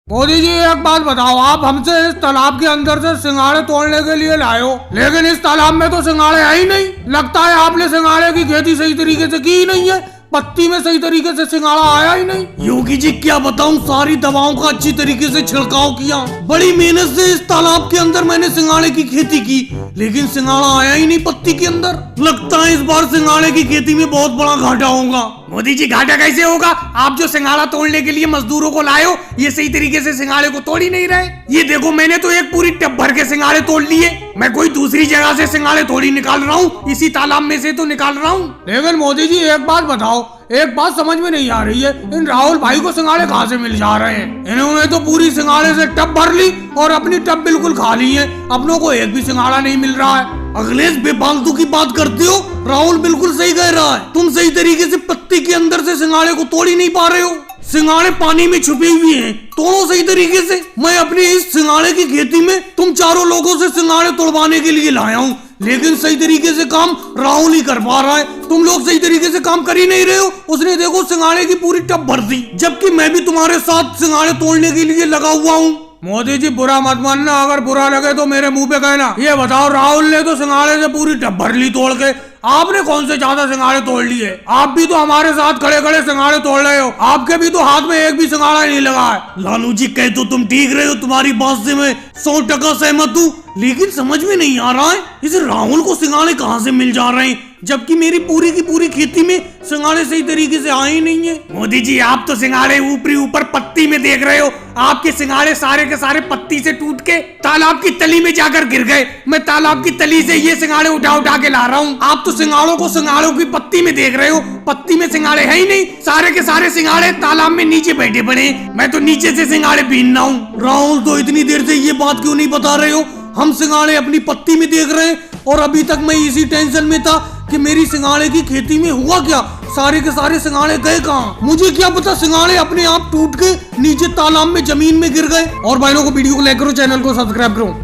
मोदी जी एक बात बताओ, आप हमसे इस तालाब के अंदर से सिंघाड़े तोड़ने के लिए लाए हो, लेकिन इस तालाब में तो सिंघाड़े है ही नहीं। लगता है आपने सिंघाड़े की खेती सही तरीके से की ही नहीं है, पत्ती में सही तरीके से सिंघाड़ा आया ही नहीं। योगी जी क्या बताऊं, सारी दवाओं का अच्छी तरीके से छिड़काव किया, बड़ी मेहनत से इस तालाब के अंदर मैंने सिंघाड़े की खेती की, लेकिन सिंघाड़ा आया ही नहीं पत्ती के अंदर। लगता है इस बार सिंघाड़े की खेती में बहुत बड़ा घाटा होगा। मोदी जी घाटा कैसे होगा? आप जो सिंघाड़ा तोड़ने के लिए मजदूरों को लाए हो, ये सही तरीके से सिंघाड़े को तोड़ ही नहीं रहे। ये देखो, मैंने तो एक पूरी टब भर के सिंघाड़े तोड़ लिए। मैं कोई दूसरी जगह से सिंघाड़े थोड़ी निकाल रहा हूँ, इसी तालाब में से तो निकाल रहा हूँ। लेकिन मोदी जी एक बात बताओ, एक बात समझ में नहीं आ रही है, इन राहुल भाई को सिंघाड़े कहाँ से मिल जा रहे हैं? इन्होंने तो पूरी सिंघाड़े से टब भर ली और अपनी टब बिल्कुल खाली है, अपनों को एक भी सिंघाड़ा नहीं मिल रहा है। अखिलेश बेफालतू की बात करते हो, राहुल बिल्कुल सही कह रहा है, तुम सही तरीके से पत्ती के अंदर से सिंघाड़े को तोड़ ही नहीं पा रहे हो। सिंघाड़े पानी में छुपे हुए हैं, तोड़ो सही तरीके से। मैं अपनी इस सिंघाड़े की खेती में तुम चारों लोगों से सिंघाड़े तोड़वाने के लिए लाया हूँ, लेकिन सही तरीके से काम राहुल ही कर पा रहा है। तुम लोग सही तरीके से काम कर ही नहीं रहे हो। उसने देखो सिंघाड़े की पूरी टब भर दी, जबकि मैं भी तुम्हारे साथ सिंघाड़े तोड़ने के लिए लगा हुआ हूँ। मोदी जी बुरा मत मानना, अगर बुरा लगे तो मेरे मुंह पे कहना। ये बताओ, राहुल ने तो सिंघाड़े से पूरी टब भर ली तोड़ के, आपने कौन से ज्यादा सिंघाड़े तोड़ लिए? आप भी तो हमारे साथ खड़े खड़े सिंघाड़े तोड़ रहे हो, आपके भी तो हाथ में एक भी सिंघाड़ा नहीं लगा है। लालू जी कह तो तुम ठीक रहे हो, तुम्हारी बात से मैं 100% सहमत हूँ, लेकिन समझ में नहीं आ रहा है इस राहुल को सिंघाड़े कहाँ से मिल जा रहे हैं, जबकि मेरी पूरी की पूरी खेती में सिंघाड़े सही तरीके से आए ही नहीं है। मोदी जी आप तो सिंघाड़े ऊपरी ऊपर पत्ती में देख रहे हो, आपके सिंघाड़े सारे के सारे पत्ती से टूट के तालाब की तली में जाकर गिर गए। मैं तालाब की तली से ये सिंघाड़े उठा उठा के ला रहा हूँ, आप तो सिंघाड़ों को सिंघाड़ों की पत्ती में देख रहे हो, पत्ती में सिंघाड़े है ही नहीं। सारे के सारे सिंघाड़े तालाब में नीचे बैठे पड़े, मैं तो नीचे से सिंघाड़े बीन रहा हूँ। राहुल तो इतनी देर से ये बात क्यों नहीं बता रहे हो? हम सिंघाड़े अपनी पत्ती में देख रहे हैं और अभी तक मैं इसी टेंशन में था कि मेरी सिंघाड़े की खेती में हुआ क्या, सारे के सारे सिंघाड़े गए कहाँ? मुझे क्या पता सिंघाड़े अपने आप टूट के नीचे तालाब में जमीन में गिर गए। और भाइयों को वीडियो को लाइक करो, चैनल को सब्सक्राइब करो।